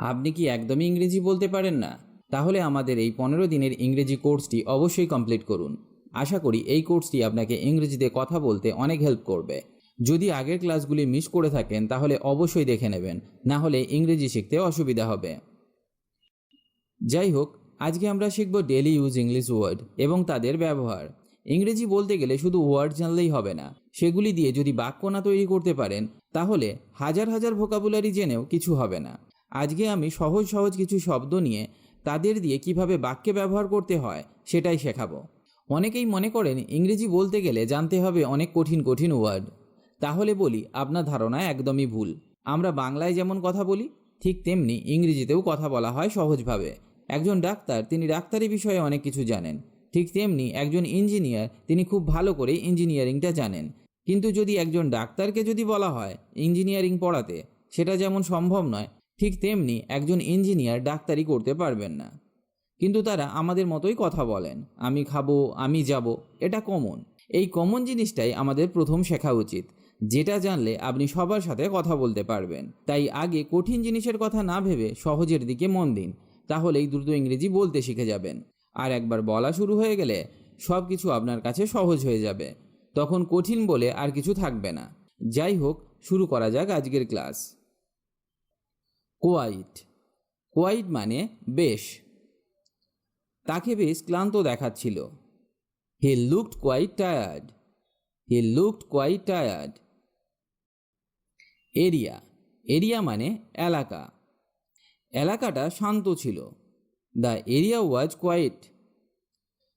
আপনি কি একদমই ইংরেজি বলতে পারেন না? তাহলে আমাদের এই 15 দিনের ইংরেজি কোর্সটি অবশ্যই কমপ্লিট করুন। আশা করি এই কোর্সটি আপনাকে ইংরেজিতে কথা বলতে অনেক হেল্প করবে। যদি আগের ক্লাসগুলি মিস করে থাকেন তাহলে অবশ্যই দেখে নেবেন, না হলে ইংরেজি শিখতে অসুবিধা হবে। যাই হোক, আজকে আমরা শিখব ডেইলি ইউজ ইংলিশ ওয়ার্ড এবং তাদের ব্যবহার। ইংরেজি বলতে গেলে শুধু ওয়ার্ড জানলেই হবে না, সেগুলি দিয়ে যদি বাক্য না তৈরি করতে পারেন তাহলে হাজার হাজার ভোকাবুলারি জেনেও কিছু হবে না। আজকে আমি সহজ সহজ কিছু শব্দ নিয়ে তাদের দিয়ে কিভাবে বাক্যে ব্যবহার করতে হয় সেটাই শেখাবো। অনেকেই মনে করেন ইংরেজি বলতে গেলে জানতে হবে অনেক কঠিন কঠিন ওয়ার্ড। তাহলে বলি, আপনার ধারণা একদমই ভুল। আমরা বাংলায় যেমন কথা বলি ঠিক তেমনি ইংরেজিতেও কথা বলা হয় সহজভাবে। একজন ডাক্তার, তিনি ডাক্তারি বিষয়ে অনেক কিছু জানেন। ঠিক তেমনি একজন ইঞ্জিনিয়ার, তিনি খুব ভালো করে ইঞ্জিনিয়ারিংটা জানেন। কিন্তু যদি একজন ডাক্তারকে যদি বলা হয় ইঞ্জিনিয়ারিং পড়াতে, সেটা যেমন সম্ভব নয়, ঠিক তেমনি একজন ইঞ্জিনিয়ার ডাক্তারি করতে পারবেন না। কিন্তু তারা আমাদের মতোই কথা বলেন, আমি খাবো, আমি যাব, এটা কমন। এই কমন জিনিসটাই আমাদের প্রথম শেখা উচিত, যেটা জানলে আপনি সবার সাথে কথা বলতে পারবেন। তাই আগে কঠিন জিনিসের কথা না ভেবে সহজের দিকে মন দিন, তাহলেই দ্রুত ইংরেজি বলতে শিখে যাবেন। আর একবার বলা শুরু হয়ে গেলে সব কিছু আপনার কাছে সহজ হয়ে যাবে, তখন কঠিন বলে আর কিছু থাকবে না। যাই হোক, শুরু করা যাক আজকের ক্লাস। কোয়াইট। কোয়াইট মানে বেশ। তাকে বেশ ক্লান্ত দেখাচ্ছিল। He looked quite tired. He looked quite tired. Area. Area মানে এলাকা। এলাকাটা শান্ত ছিল। The area was quiet.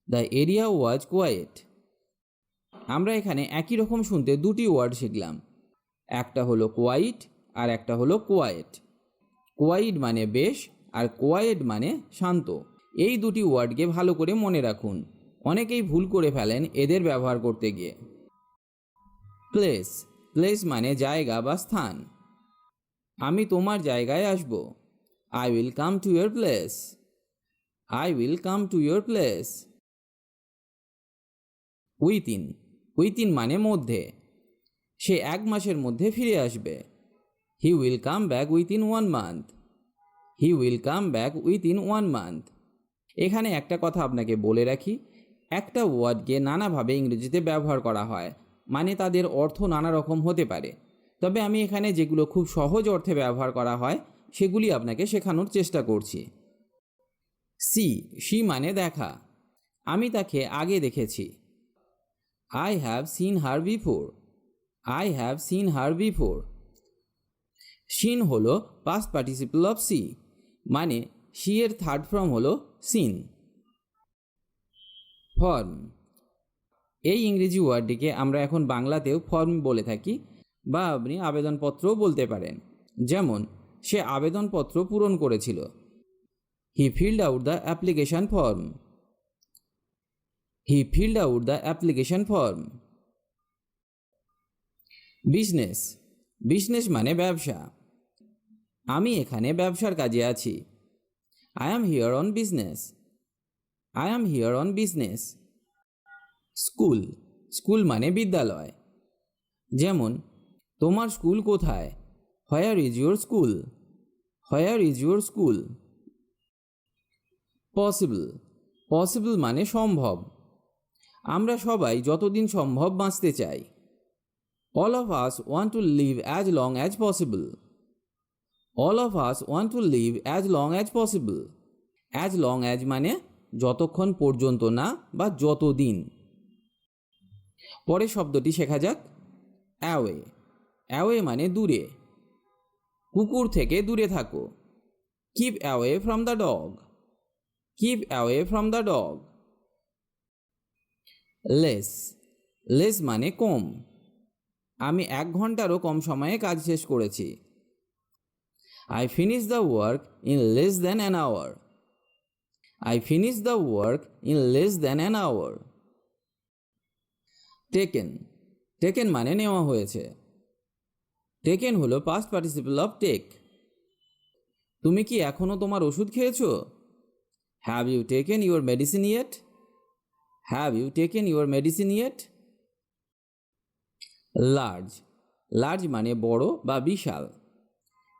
The area was quiet. আমরা এখানে একই রকম শুনতে দুটি ওয়ার্ড শিখলাম, একটা হলো কোয়াইট আর একটা হলো কোয়াইট। কোয়াইট মানে বেশ আর কোয়াইট মানে শান্ত। এই দুটি ওয়ার্ডকে ভালো করে মনে রাখুন, অনেকেই ভুল করে ফেলেন এদের ব্যবহার করতে গিয়ে। প্লেস। প্লেস মানে জায়গা বা স্থান। আমি তোমার জায়গায় আসব। I will come to your place. I will come to your place. Within. Within মানে মধ্যে। সে 1 মাসের মধ্যে ফিরে আসবে। He will come back within 1 month. He will come back within 1 month. এখানে একটা কথা আপনাকে বলে রাখি, একটা ওয়ার্ডকে নানাভাবে ইংরেজিতে ব্যবহার করা হয়, মানে তাদের অর্থ নানা রকম হতে পারে। তবে আমি এখানে যেগুলো খুব সহজ অর্থে ব্যবহার করা হয় সেগুলি আপনাকে শেখানোর চেষ্টা করছি। সি মানে দেখা। আমি তাকে আগে দেখেছি। I have seen her before. I have seen her before. Seen হলো পাস্ট পার্টিসিপল অফ সি, মানে সি এর থার্ড ফর্ম হলো সিন। ফর্ম। এই ইংরেজি ওয়ার্ডটিকে আমরা এখন বাংলাতেও ফর্ম বলে থাকি, বা আপনি আবেদনপত্রও বলতে পারেন। যেমন, সে আবেদনপত্র পূরণ করেছিল। He filled out the application form. He filled out the application form. Business. Business মানে ব্যবসা। আমি এখানে ব্যবসার কাজে আছি। I am here on business. I am here on business. School. School মানে বিদ্যালয়। যেমন, তোমার স্কুল কোথায়? Where is your school? Where is your school? Possible. Possible মানে সম্ভব। আমরা সবাই যতদিন সম্ভব বাঁচতে চাই। All of us want to live as long as possible. All of us want to live as long as possible. As long as মানে যতক্ষণ পর্যন্ত না বা যতদিন। পরের শব্দটি শেখা যাক, অ্যাওয়ে। অ্যাওয়ে মানে দূরে। কুকুর থেকে দূরে থাকো। Keep away from the dog. Keep away from the dog. Less. Less মানে কম। আমি 1 ঘন্টারও কম সময়ে কাজ শেষ করেছি। I finish the work in less than an hour. I finish the work in less than an hour. Taken. Taken মানে নেওয়া হয়েছে। Taken হলো পাস্ট পার্টিসিপল অফ টেক। তুমি কি এখনো তোমার ওষুধ খেয়েছো? Have you taken your medicine yet? Have you taken your medicine yet? Large. Large মানে বড় বা বিশাল।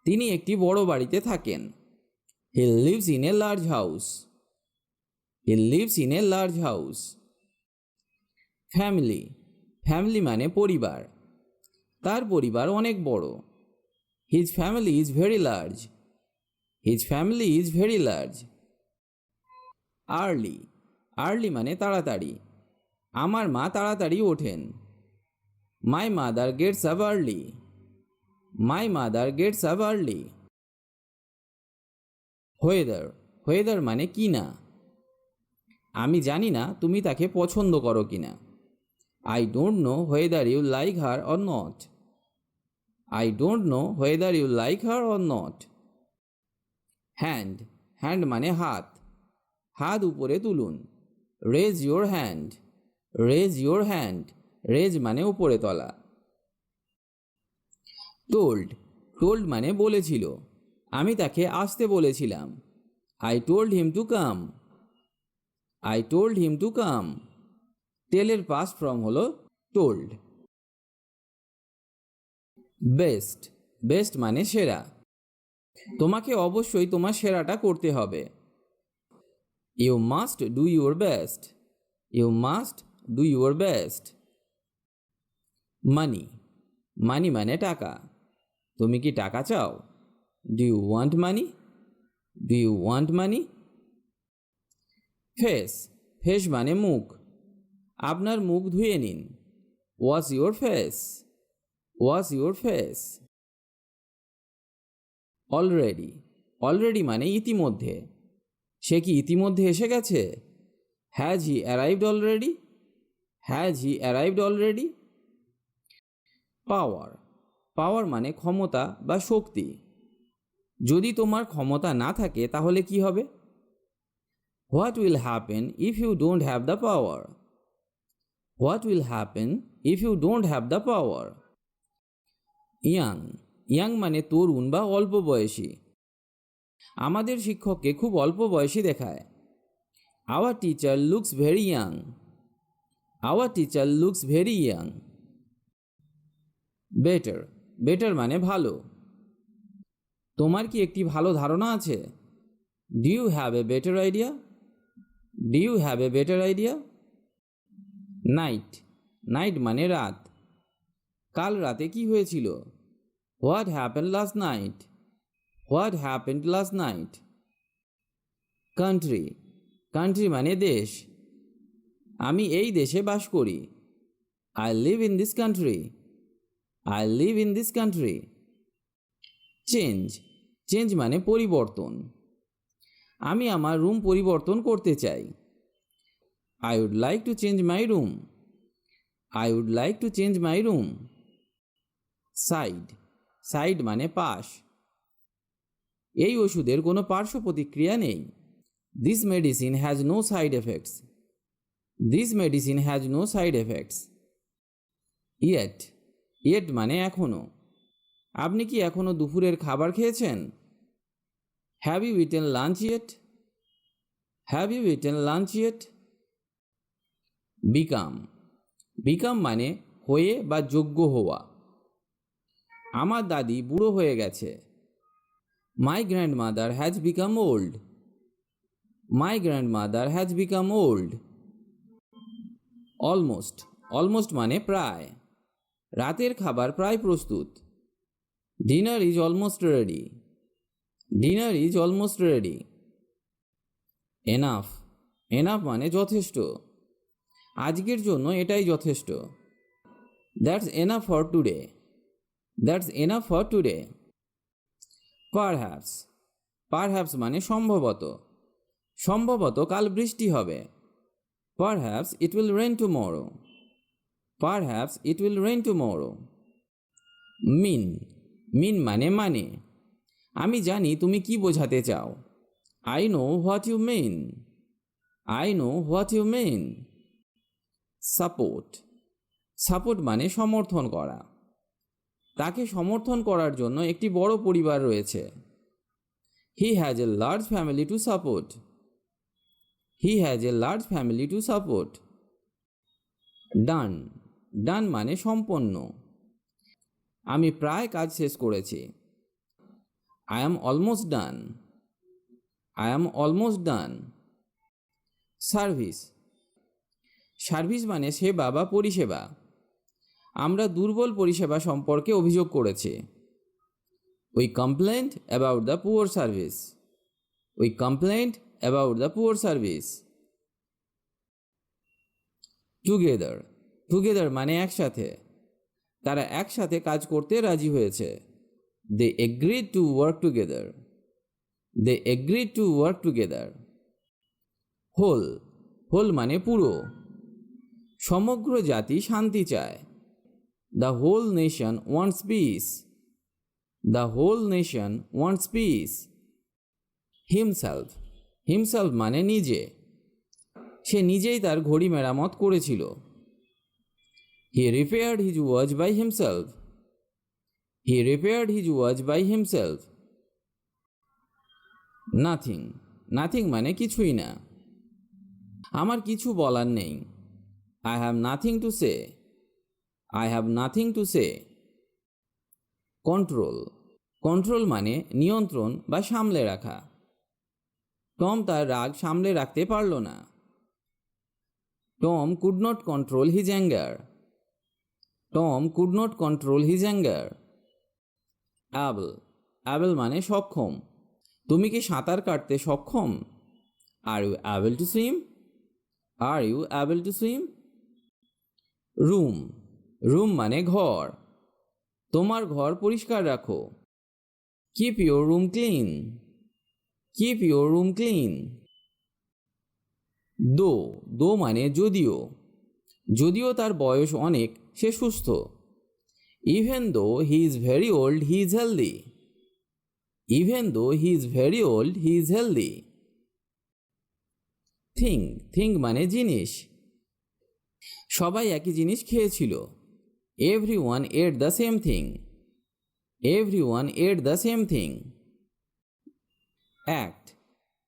তিনি একটি বড় বাড়িতে থাকেন। He lives in a large house. He lives in a large house. Family, family মানে পরিবার। তার পরিবার অনেক বড়। His family is very large. His family is very large. Early, early মানে তাড়াতাড়ি। আমার মা তাড়াতাড়ি ওঠেন। My mother gets up early. My mother gets up early. Weather, weather মানে কি না। আমি জানি না তুমি তাকে পছন্দ করো কিনা। I don't know whether you like her or not. I don't know whether you like her or not. Hand, hand মানে হাত। হাত উপরে তুলুন। Raise your hand. Raise your hand. Raise মানে উপরে তোলা। টোল্ড, টোল্ড মানে বলেছিল। আমি তাকে আসতে বলেছিলাম। I told him to come. I told him to come. টেলের পাস্ট ফর্ম হলো টোল্ড। বেস্ট, বেস্ট মানে সেরা। তোমাকে অবশ্যই তোমার সেরাটা করতে হবে। You must do your best. You must do your best. মানি, মানি মানে টাকা। তুমি কি টাকা চাও? Do you want money? Do you want money? Face, face মানে মুখ। আপনার মুখ ধুয়ে নিন। Wash your face. Wash your face. Already, already মানে ইতিমধ্যে। সে কি ইতিমধ্যে এসে গেছে? Has he arrived already? Has he arrived already? পাওয়ার, পাওয়ার মানে ক্ষমতা বা শক্তি। যদি তোমার ক্ষমতা না থাকে তাহলে কি হবে? What will happen if you don't have the power? What will happen if you don't have the power? Young, young মানে তরুণ বা অল্প বয়সী। আমাদের শিক্ষককে খুব অল্প বয়সী দেখায়। Our teacher looks very young. Our teacher looks very young. Better, better মানে ভালো। তোমার কি একটি ভালো ধারণা আছে? Do you have a better idea? Do you have a better idea? Night, night মানে রাত। কাল রাতে কি হয়েছিল? What happened last night? What happened last night? Country, country মানে দেশ। আমি এই দেশে বাস করি। I live in this country. I live in this country. Change, change মানে পরিবর্তন। আমি আমার রুম পরিবর্তন করতে চাই। I would like to change my room. I would like to change my room. Side, side মানে পাশ। এই ওষুধের কোনো পার্শ্ব প্রতিক্রিয়া নেই। This medicine has no side effects. This medicine has no side effects. Yet, yet মানে এখনো। আপনি কি এখনো দুপুরের খাবার খেয়েছেন? Have you eaten lunch yet? Have you eaten lunch yet? Become, become মানে হয়ে বা যোগ্য হওয়া। আমার দাদি বুড়ো হয়ে গেছে। My grandmother has become old. My grandmother has become old. Almost, almost মানে প্রায়। রাতের খাবার প্রায় প্রস্তুত। Dinner is almost ready. Dinner is almost ready. Enough, enough মানে যথেষ্ট। আজকের জন্য এটাই যথেষ্ট। That's enough for today. That's enough for today. Perhaps, perhaps মানে সম্ভবত। সম্ভবত কাল বৃষ্টি হবে। Perhaps it will rain tomorrow. Perhaps it will rain tomorrow. Mean, mean মানে মানে। আমি জানি তুমি কি বোঝাতে চাও। I know what you mean. I know what you mean. Support, support মানে সমর্থন করা। তাকে সমর্থন করার জন্য একটি বড় পরিবার রয়েছে। He has a large family to support. He has a large family to support. Done, done মানে সম্পন্ন। আমি প্রায় কাজ শেষ করেছি। I am almost done. I am almost done. Service, service মানে সেবা বা পরিষেবা। আমরা দুর্বল পরিষেবা সম্পর্কে অভিযোগ করেছি। We complaint about the poor service. We complaint about the poor service. Together, together মানে একসাথে। তারা একসাথে কাজ করতে রাজি হয়েছে। They agreed to work together. They agreed to work together. Whole, whole মানে পুরো। সমগ্র জাতি শান্তি চায়। The whole nation wants peace. The whole nation wants peace. Himself, himself মানে নিজে। সে নিজেই তার ঘড়ি মেরামত করেছিল। He repaired his watch by himself. He repaired his watch by himself. Nothing, nothing মানে কিছুই না। আমার কিছু বলার নেই। I have nothing to say. I have nothing to say. Control, control মানে নিয়ন্ত্রণ বা সামলে রাখা। টম তার রাগ সামলে রাখতে পারল না। Tom could not control his anger. Tom could not control his anger. Able, able মানে সক্ষম। তুমি কি সাঁতার কাটতে সক্ষম? Are you able to swim? Are you able to swim? Room, room মানে ঘর। তোমার ঘর পরিষ্কার রাখো। Keep your room clean. Keep your room clean. Though, though মানে যদিও। যদিও তার বয়স অনেক, সে সুস্থ। Even though he is very old he is healthy. Even though he is very old he is healthy. Thing, thing মানে জিনিস। সবাই একই জিনিস খেয়েছিল। Everyone at the same thing. Everyone at the same thing. Act,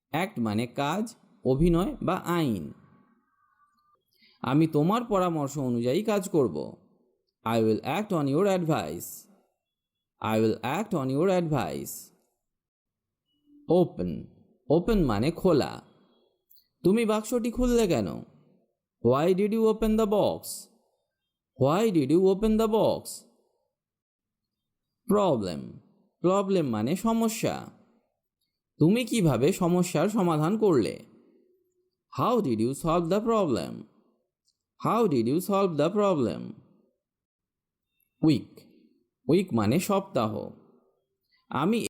act মানে কাজ, অভিনয় বা আইন। আমি তোমার পরামর্শ অনুযায়ী কাজ করব। I will act on your advice. I will act on your advice. Open, open মানে খোলা। তুমি বাক্সটি খুললে কেন? Why did you open the box? Why did you open the box? Problem, problem মানে সমস্যা। তুমি কিভাবে সমস্যার সমাধান করলে? How did you solve the problem? How did you solve the problem? Week, week মানে সপ্তাহ। আমি